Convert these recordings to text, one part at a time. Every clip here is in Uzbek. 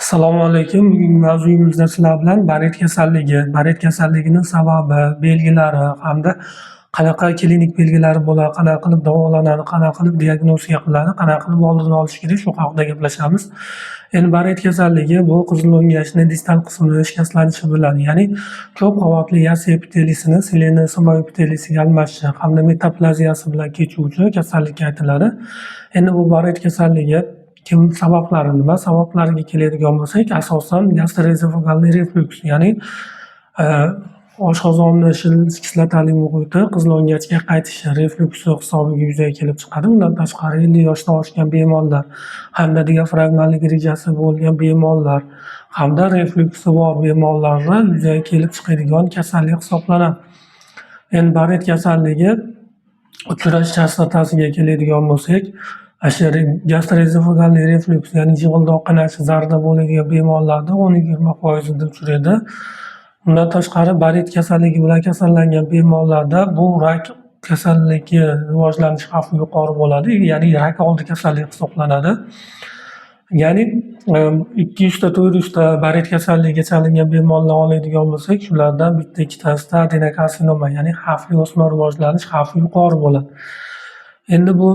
Assalomu alaykum. Bugungi mavzuyimizda sizlar bilan Baret kasalligining sababi, belgilari hamda qanaqa klinik belgilari bo'ladi, qanaqa qilib davolanadi, qanaqa qilib diagnostika qiladi, qanaqa qilib oldini olish kerak shu haqida gaplashamiz. Endi Baret kasalligi bu qizil o'ngachning distal qismini shikastlanishi bilan, ya'ni ko'p qavatli yassi epiteliysining selenosomal epiteliysiga almashishi hamda metaplaziyasi bilan kechuvchi kasallikka aytiladi. Endi bu Baret kasalligi sabablari nima? Sabablariga keladigan bo'lsak, asosan gastroezofagalniy reflyuks, ya'ni oshqozonni kislotali muhiti qizil o'ngachga qaytishi reflyuksi hisobiga yuzaga kelib chiqadi. Undan tashqari 50 yoshdan oshgan bemorlar hamda diafragmalik rejasi bo'lgan bemorlar hamda reflyuksi bor bemorlarda yuzaga kelib chiqadigan kasallik hisoblanadi. Endi Baret kasalligi uchrash chastotasiga keladigan bo'lsak, gastroezofagalniy reflyuks, ya'ni jig'ildoq qanashi zarda bo'ladigan bemorlarda 10-20%da uchraydi. Undan tashqari Baret kasalligi bilan kasallangan bemorlarda bu rak kasalligi rivojlanish xavfi yuqori bo'ladi, ya'ni rak oldi kasallik hisoblanadi. Ya'ni 200 ta 400 ta Baret kasalligiga chalingan bemorlar oladigan bo'lsak, shulardan bitta ikkitasida adenokarsinoma, ya'ni xavfli o'sma rivojlanish xavfi yuqori bo'ladi. Endi bu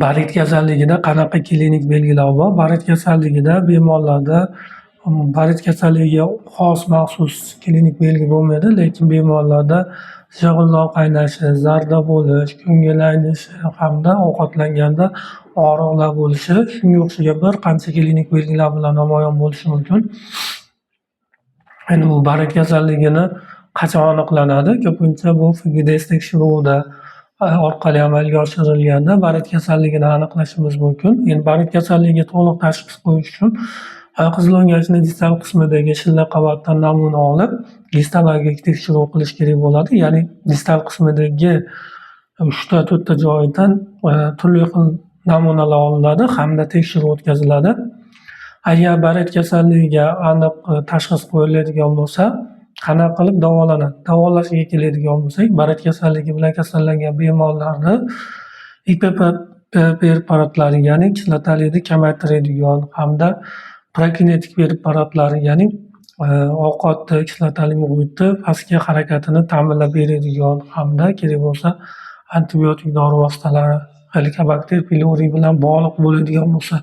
Baret kasalligida qanaqa klinik belgilar bor? Baret kasalligida bemorlarda Baret kasalligiga xos maxsus klinik belgi bo'lmaydi, lekin bemorlarda jig'ildoq qaynashi, zarda bo'lish, ko'ngil aynishi hamda ovqatlanganda og'riqlar bo'lishi, shunga o'xshagan bir qancha klinik belgilar bilan namoyon bo'lishi mumkin. Endi bu Baret kasalligini qachon aniqlanadi? Ko'pincha bu FGDS tekshiruvida orqali amalga oshirilganda Baret kasalligini aniqlashimiz mumkin. Endi Baret kasalligiga to'liq tashxis qo'yish uchun qizil o'ngachning distal qismidagi shilla qavatdan namuna olib, gistologik tekshiruv qilish kerak bo'ladi. Ya'ni distal qismidagi 3 ta 4 ta joyidan turli xil namunalar olinadi hamda tekshiruv o'tkaziladi. Agar Baret kasalligiga aniq tashxis qo'yiladigan bo'lsa, qanaqa qilib davolanadi? Davolashga keladigan bo'lsak, Baret kasalligi bilan kasallangan bemorlarni IPP preparatlari, ya'ni kislotalikni kamaytiradigan hamda prokinetik preparatlari, ya'ni ovqatda kislotali muhitni pastga harakatini ta'minlab beradigan hamda kerak bo'lsa antibiotik dori vositalari, Helicobacter pylori bilan bog'liq bo'ladigan bo'lsa